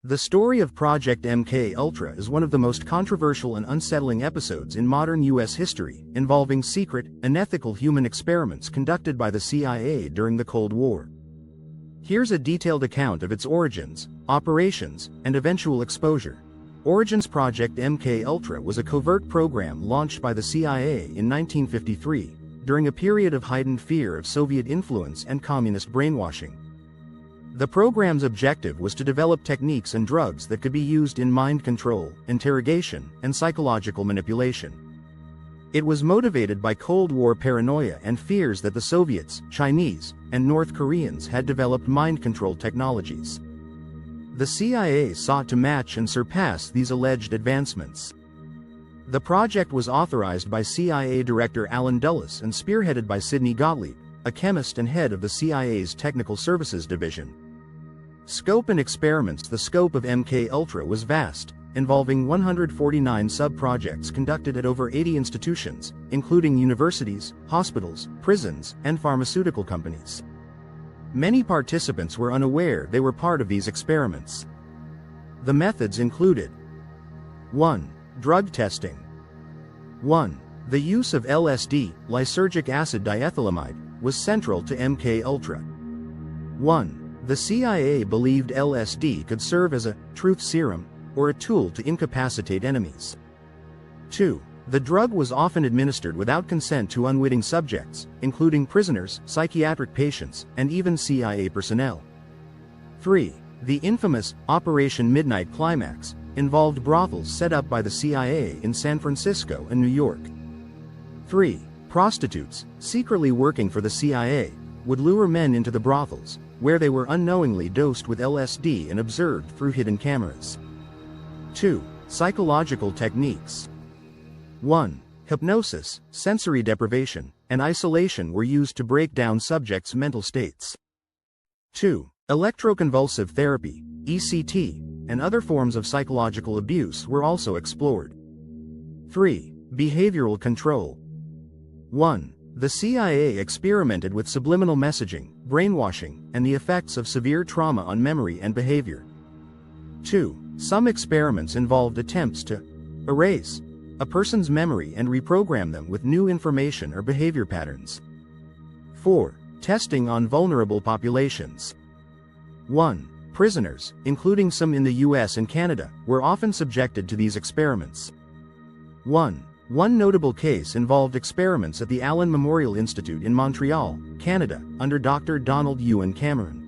The story of Project MKUltra is one of the most controversial and unsettling episodes in modern U.S. history, involving secret, unethical human experiments conducted by the CIA during the Cold War. Here's a detailed account of its origins, operations, and eventual exposure. Origins. Project MKUltra was a covert program launched by the CIA in 1953, during a period of heightened fear of Soviet influence and communist brainwashing. The program's objective was to develop techniques and drugs that could be used in mind control, interrogation, and psychological manipulation. It was motivated by Cold War paranoia and fears that the Soviets, Chinese, and North Koreans had developed mind control technologies. The CIA sought to match and surpass these alleged advancements. The project was authorized by CIA Director Allen Dulles and spearheaded by Sidney Gottlieb, a chemist and head of the CIA's Technical Services Division. Scope and experiments. The scope of MKUltra was vast, involving 149 sub-projects conducted at over 80 institutions, including universities, hospitals, prisons, and pharmaceutical companies. Many participants were unaware they were part of these experiments. The methods included: 1. Drug testing. 1. The use of LSD, lysergic acid diethylamide, was central to MKUltra. 1. The CIA believed LSD could serve as a truth serum, or a tool to incapacitate enemies. 2. The drug was often administered without consent to unwitting subjects, including prisoners, psychiatric patients, and even CIA personnel. 3. The infamous Operation Midnight Climax involved brothels set up by the CIA in San Francisco and New York. 3. Prostitutes, secretly working for the CIA, would lure men into the brothels, where they were unknowingly dosed with LSD and observed through hidden cameras. 2. Psychological techniques. 1. Hypnosis, sensory deprivation, and isolation were used to break down subjects' mental states. 2. Electroconvulsive therapy, ECT, and other forms of psychological abuse were also explored. 3. Behavioral control. 1. The CIA experimented with subliminal messaging, brainwashing, and the effects of severe trauma on memory and behavior. 2. Some experiments involved attempts to erase a person's memory and reprogram them with new information or behavior patterns. 4. Testing on vulnerable populations. 1. Prisoners, including some in the US and Canada, were often subjected to these experiments. 1. One notable case involved experiments at the Allen Memorial Institute in Montreal, Canada, under Dr. Donald Ewan Cameron.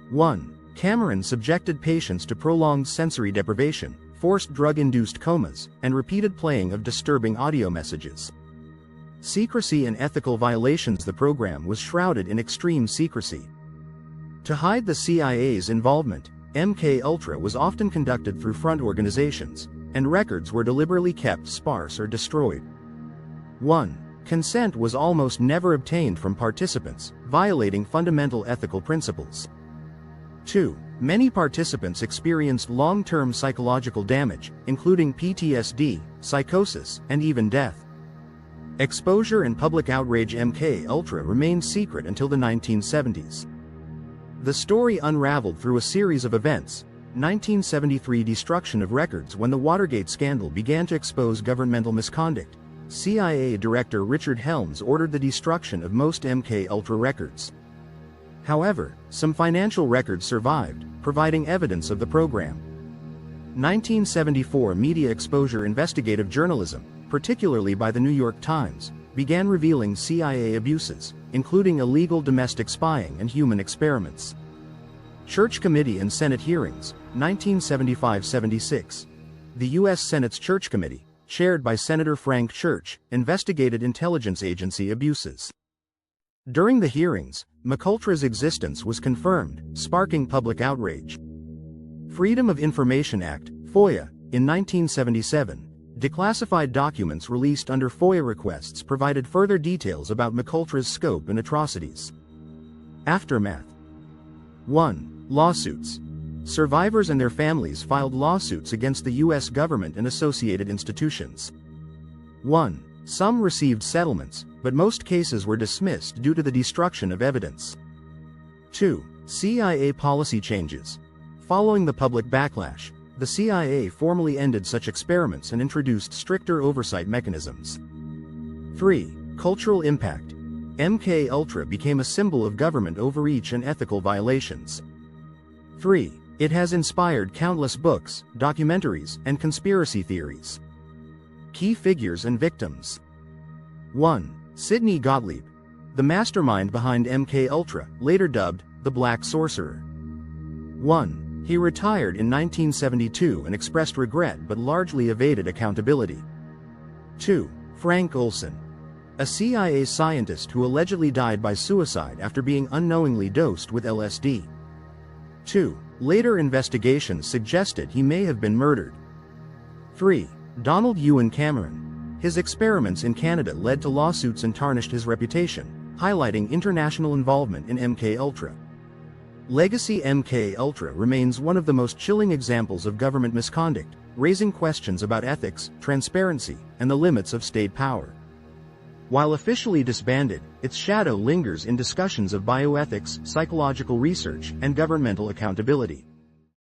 1. Cameron subjected patients to prolonged sensory deprivation, forced drug-induced comas, and repeated playing of disturbing audio messages. Secrecy and ethical violations. The program was shrouded in extreme secrecy. To hide the CIA's involvement, MKUltra was often conducted through front organizations, and records were deliberately kept sparse or destroyed. 1. Consent was almost never obtained from participants, violating fundamental ethical principles. 2. Many participants experienced long-term psychological damage, including PTSD, psychosis, and even death. Exposure and public outrage. MKUltra remained secret until the 1970s. The story unraveled through a series of events. 1973 destruction of records. When the Watergate scandal began to expose governmental misconduct, CIA Director Richard Helms ordered the destruction of most MKUltra records. However, some financial records survived, providing evidence of the program. 1974 media exposure. Investigative journalism, particularly by the New York Times, began revealing CIA abuses, including illegal domestic spying and human experiments. Church Committee and Senate hearings, 1975-76. The U.S. Senate's Church Committee, chaired by Senator Frank Church, investigated intelligence agency abuses. During the hearings, MKUltra's existence was confirmed, sparking public outrage. Freedom of Information Act, FOIA, in 1977, declassified documents released under FOIA requests provided further details about MKUltra's scope and atrocities. Aftermath. 1. Lawsuits. Survivors and their families filed lawsuits against the U.S. government and associated institutions. 1. Some received settlements, but most cases were dismissed due to the destruction of evidence. 2. CIA policy changes. Following the public backlash, the CIA formally ended such experiments and introduced stricter oversight mechanisms. 3. Cultural impact. MKUltra became a symbol of government overreach and ethical violations. 3. It has inspired countless books, documentaries, and conspiracy theories. Key figures and victims. 1. Sidney Gottlieb, the mastermind behind MKUltra, later dubbed the Black Sorcerer. 1. He retired in 1972 and expressed regret but largely evaded accountability. 2. Frank Olson, a CIA scientist who allegedly died by suicide after being unknowingly dosed with LSD. 2. Later investigations suggested he may have been murdered. 3. Donald Ewan Cameron. His experiments in Canada led to lawsuits and tarnished his reputation, highlighting international involvement in MKUltra. Legacy. MKUltra remains one of the most chilling examples of government misconduct, raising questions about ethics, transparency, and the limits of state power. While officially disbanded, its shadow lingers in discussions of bioethics, psychological research, and governmental accountability.